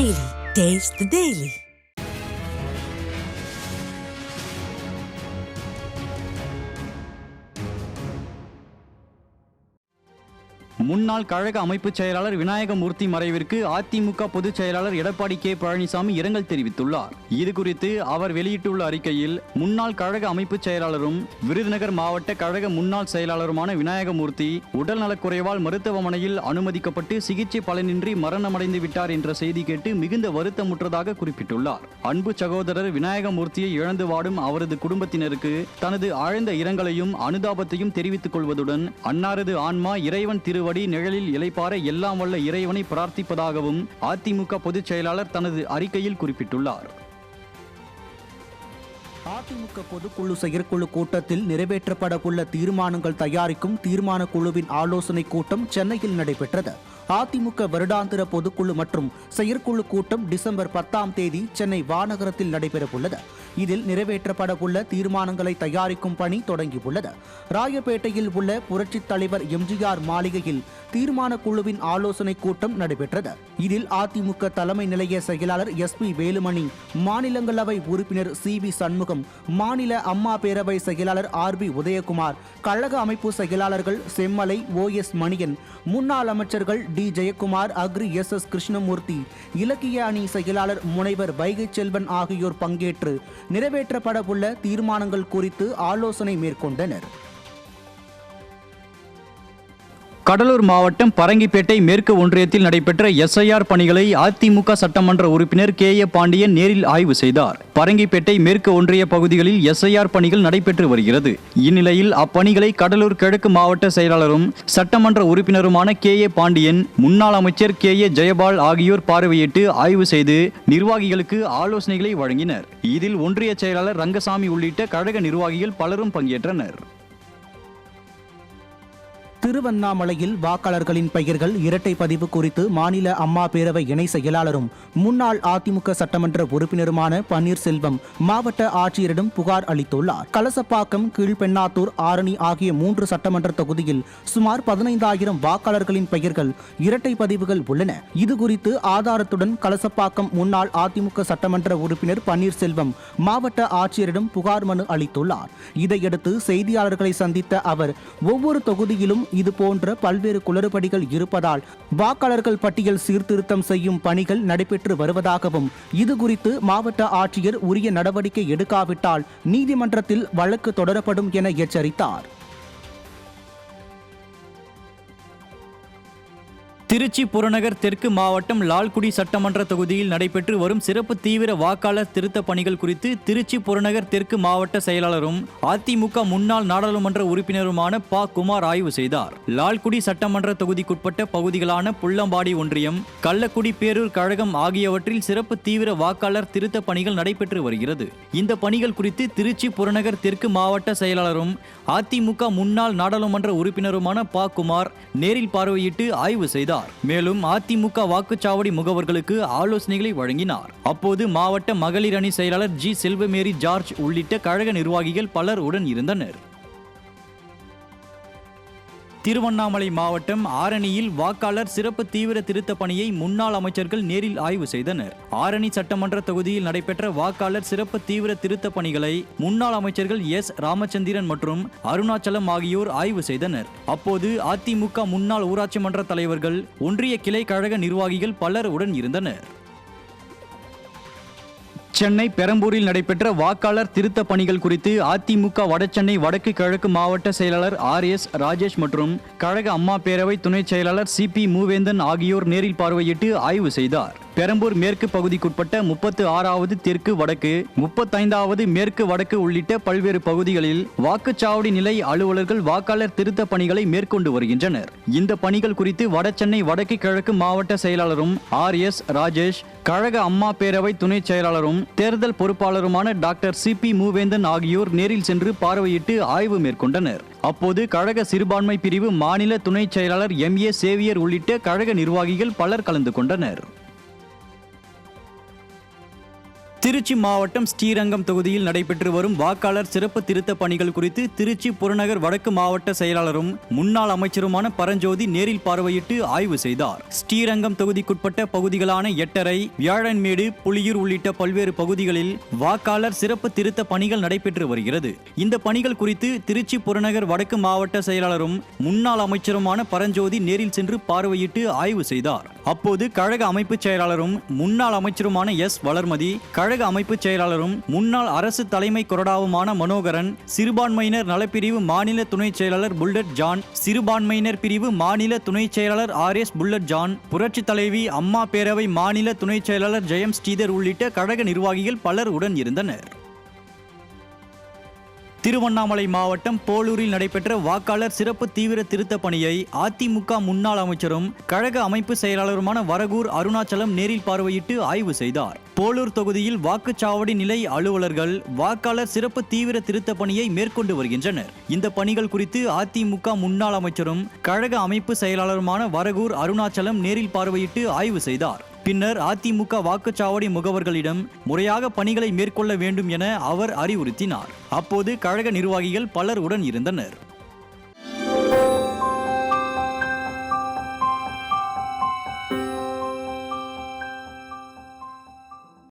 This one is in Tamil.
Daily. Taste the Daily. முன்னாள் கழக அமைப்பு செயலாளர் விநாயகமூர்த்தி மறைவிற்கு அதிமுக பொதுச் செயலாளர் எடப்பாடி கே பழனிசாமி இரங்கல் தெரிவித்துள்ளார். இதுகுறித்து அவர் வெளியிட்டுள்ள அறிக்கையில், முன்னாள் கழக அமைப்பு செயலாளரும் விருதுநகர் மாவட்ட கழக முன்னாள் செயலாளருமான விநாயகமூர்த்தி உடல்நலக்குறைவால் மருத்துவமனையில் அனுமதிக்கப்பட்டு சிகிச்சை பலனின்றி மரணமடைந்து விட்டார் என்ற செய்தி கேட்டு மிகுந்த வருத்தமுற்றதாக குறிப்பிட்டுள்ளார். அன்பு சகோதரர் விநாயகமூர்த்தியை இழந்து வாடும் அவரது குடும்பத்தினருக்கு தனது ஆழ்ந்த இரங்கலையும் அனுதாபத்தையும் தெரிவித்துக் கொள்வதுடன் அன்னாரது ஆன்மா இறைவன் திருவடி நிழலில் இளைப்பாற எல்லாம் வல்ல இறைவனை பிரார்த்திப்பதாகவும் அதிமுக பொதுச் செயலாளர் தனது அறிக்கையில் குறிப்பிட்டுள்ளார். அதிமுக பொதுக்குழு செயற்குழு கூட்டத்தில் நிறைவேற்றப்பட உள்ள தீர்மானங்கள் தயாரிக்கும் தீர்மான குழுவின் ஆலோசனை கூட்டம் சென்னையில் நடைபெற்றது. அதிமுக வருடாந்திர பொதுக்குழு மற்றும் செயற்குழு கூட்டம் டிசம்பர் 10ஆம் தேதி சென்னை வானகரத்தில் நடைபெறவுள்ளது. இதில் நிறைவேற்றப்பட உள்ள தீர்மானங்களை தயாரிக்கும் பணி தொடங்கியுள்ளது. ராயப்பேட்டையில் உள்ள புரட்சித் தலைவர் எம்ஜிஆர் மாளிகையில் தீர்மான குழுவின் ஆலோசனை கூட்டம் நடைபெற்றது. இதில் அதிமுக தலைமை நிலைய செயலாளர் SP வேலுமணி, மாநிலங்களவை உறுப்பினர் CV சண்முகம், மாநில அம்மா பேரவை செயலாளர் RB உதயகுமார், கழக அமைப்பு செயலாளர்கள் செம்மலை, OS மணியன், முன்னாள் அமைச்சர்கள் D ஜெயக்குமார், அக்ரி SS கிருஷ்ணமூர்த்தி, இலக்கிய அணி செயலாளர் முனைவர் வைகை செல்வன் ஆகியோர் பங்கேற்று நிறைவேற்றப்பட உள்ள தீர்மானங்கள் குறித்து ஆலோசனை மேற்கொண்டனர். கடலூர் மாவட்டம் பரங்கிப்பேட்டை மேற்கு ஒன்றியத்தில் நடைபெற்ற SIR பணிகளை அதிமுக சட்டமன்ற உறுப்பினர் KA பாண்டியன் நேரில் ஆய்வு செய்தார். பரங்கிப்பேட்டை மேற்கு ஒன்றிய பகுதிகளில் SIR பணிகள் நடைபெற்று வருகிறது. இந்நிலையில் அப்பணிகளை கடலூர் கிழக்கு மாவட்ட செயலாளரும் சட்டமன்ற உறுப்பினருமான KA பாண்டியன், முன்னாள் அமைச்சர் KA ஜெயபால் ஆகியோர் பார்வையிட்டு ஆய்வு செய்து நிர்வாகிகளுக்கு ஆலோசனைகளை வழங்கினர். இதில் ஒன்றிய செயலாளர் ரங்கசாமி உள்ளிட்ட கழக நிர்வாகிகள் பலரும் பங்கேற்றனர். திருவண்ணாமலையில் வாக்காளர்களின் பெயர்கள் இரட்டை பதிவு குறித்து மாநில அம்மா பேரவை இணை செயலாளரும் முன்னாள் அதிமுக சட்டமன்ற உறுப்பினருமான பன்னீர்செல்வம் மாவட்ட ஆட்சியரிடம் புகார் அளித்துள்ளார். கலசப்பாக்கம், கீழ்பெண்ணாத்தூர், ஆரணி ஆகிய 3 சட்டமன்ற தொகுதியில் சுமார் 15,000 வாக்காளர்களின் பெயர்கள் இரட்டை பதிவுகள் உள்ளன. இதுகுறித்து ஆதாரத்துடன் கலசப்பாக்கம் முன்னாள் அதிமுக சட்டமன்ற உறுப்பினர் பன்னீர்செல்வம் மாவட்ட ஆட்சியரிடம் புகார் மனு அளித்துள்ளார். இதையடுத்து செய்தியாளர்களை சந்தித்த அவர், ஒவ்வொரு தொகுதியிலும் இது போன்ற பல்வேறு குளறுபடிகள் இருப்பதால் வாக்காளர்கள் பட்டியல் சீர்திருத்தம் செய்யும் பணிகள் நடைபெற்று வருவதாகவும், இதுகுறித்து மாவட்ட ஆட்சியர் உரிய நடவடிக்கை எடுக்காவிட்டால் நீதிமன்றத்தில் வழக்கு தொடரப்படும் என எச்சரித்தார். திருச்சி புறநகர் தெற்கு மாவட்டம் லால்குடி சட்டமன்ற தொகுதியில் நடைபெற்று வரும் சிறப்பு தீவிர வாக்காளர் திருத்த பணிகள் குறித்து திருச்சி புறநகர் தெற்கு மாவட்ட செயலாளரும் அதிமுக முன்னாள் நாடாளுமன்ற உறுப்பினருமான குமார் ஆய்வு செய்தார். லால்குடி சட்டமன்ற தொகுதிக்குட்பட்ட பகுதிகளான புள்ளம்பாடி ஒன்றியம், கள்ளக்குடி பேரூர் கழகம் ஆகியவற்றில் சிறப்பு தீவிர வாக்காளர் திருத்த பணிகள் நடைபெற்று வருகிறது. இந்த பணிகள் குறித்து திருச்சி புறநகர் தெற்கு மாவட்ட செயலாளரும் அதிமுக முன்னாள் நாடாளுமன்ற உறுப்பினருமான குமார் நேரில் பார்வையிட்டு ஆய்வு செய்தார். மேலும் அதிமுக வாக்குச்சாவடி முகவர்களுக்கு ஆலோசனைகளை வழங்கினார். அப்போது மாவட்ட மகளிர் அணி செயலாளர் G செல்வமேரி ஜார்ஜ் உள்ளிட்ட கழக நிர்வாகிகள் பலர் உடன் இருந்தனர். திருவண்ணாமலை மாவட்டம் ஆரணியில் வாக்காளர் சிறப்பு தீவிர திருத்த பணியை முன்னாள் அமைச்சர்கள் நேரில் ஆய்வு செய்தனர். ஆரணி சட்டமன்ற தொகுதியில் நடைபெற்ற வாக்காளர் சிறப்பு தீவிர திருத்த பணிகளை முன்னாள் அமைச்சர்கள் S ராமச்சந்திரன் மற்றும் அருணாச்சலம் ஆகியோர் ஆய்வு செய்தனர். அப்போது அதிமுக முன்னாள் ஊராட்சி மன்ற தலைவர்கள், ஒன்றிய கிளை கழக நிர்வாகிகள் பலர் உடன் இருந்தனர். சென்னை பெரம்பூரில் நடைபெற்ற வாக்காளர் திருத்த பணிகள் குறித்து அதிமுக வடசென்னை வடக்கு கிழக்கு மாவட்ட செயலாளர் RS ராஜேஷ் மற்றும் கழக அம்மா பேரவை துணை செயலாளர் CP மூவேந்தன் ஆகியோர் நேரில் பார்வையிட்டு ஆய்வு செய்தார். பெரம்பூர் மேற்கு பகுதிக்குட்பட்ட 36வது தெற்கு வடக்கு, 35வது மேற்கு வடக்கு உள்ளிட்ட பல்வேறு பகுதிகளில் வாக்குச்சாவடி நிலை அலுவலர்கள் வாக்காளர் திருத்த பணிகளை மேற்கொண்டு வருகின்றனர். இந்த பணிகள் குறித்து வடசென்னை வடக்கு கிழக்கு மாவட்ட செயலாளரும் RS ராஜேஷ், கழக அம்மா பேரவை துணை செயலாளரும் தேர்தல் பொறுப்பாளருமான டாக்டர் CP மூவேந்தன் ஆகியோர் நேரில் சென்று பார்வையிட்டு ஆய்வு மேற்கொண்டனர். அப்போது கழக சிறுபான்மை பிரிவு மாநில துணை செயலாளர் MA சேவியர் உள்ளிட்ட கழக நிர்வாகிகள் பலர் கலந்து கொண்டனர். திருச்சி மாவட்டம் ஸ்ரீரங்கம் தொகுதியில் நடைபெற்று வரும் வாக்காளர் சிறப்பு திருத்த பணிகள் குறித்து திருச்சி புறநகர் வடக்கு மாவட்ட செயலாளரும் முன்னாள் அமைச்சருமான பரஞ்சோதி நேரில் பார்வையிட்டு ஆய்வு செய்தார். ஸ்ரீரங்கம் தொகுதிக்குட்பட்ட பகுதிகளான எட்டரை, வியாழன்மேடு, புலியூர் உள்ளிட்ட பல்வேறு பகுதிகளில் வாக்காளர் சிறப்பு திருத்த பணிகள் நடைபெற்று வருகிறது. இந்த பணிகள் குறித்து திருச்சி புறநகர் வடக்கு மாவட்ட செயலாளரும் முன்னாள் அமைச்சருமான பரஞ்சோதி நேரில் சென்று பார்வையிட்டு ஆய்வு செய்தார். அப்போது கழக அமைப்பு செயலாளரும் முன்னாள் அமைச்சருமான எஸ். வளர்மதி, கழக அமைப்பு செயலாளரும் முன்னாள் அரசு தலைமை கொறடாவுமான மனோகரன், சிறுபான்மையினர் நலப்பிரிவு மாநில துணை செயலாளர் புல்லட் ஜான், சிறுபான்மையினர் பிரிவு மாநில துணை செயலாளர் RS புல்லட் ஜான், புரட்சி தலைவி அம்மா பேரவை மாநில துணை செயலாளர் ஜெயம் ஸ்ரீதர் உள்ளிட்ட கழக நிர்வாகிகள் பலர் உடன் இருந்தனர். திருவண்ணாமலை மாவட்டம் போலூரில் நடைபெற்ற வாக்காளர் சிறப்பு தீவிர திருத்த பணியை அதிமுக முன்னாள் அமைச்சரும் கழக அமைப்பு செயலாளருமான வரகூர் அருணாச்சலம் நேரில் பார்வையிட்டு ஆய்வு செய்தார். போலூர் தொகுதியில் வாக்குச்சாவடி நிலை அலுவலர்கள் வாக்காளர் சிறப்பு தீவிர திருத்த பணியை மேற்கொண்டு வருகின்றனர். இந்த பணிகள் குறித்து அதிமுக முன்னாள் அமைச்சரும் கழக அமைப்பு செயலாளருமான வரகூர் அருணாச்சலம் நேரில் பார்வையிட்டு ஆய்வு செய்தார். பின்னர் அதிமுக வாக்குச்சாவடி முகவர்களிடம் முறையாக பணிகளை மேற்கொள்ள வேண்டும் என அவர் அறிவுறுத்தினார். அப்போது கழக நிர்வாகிகள் பலர் உடன் இருந்தனர்.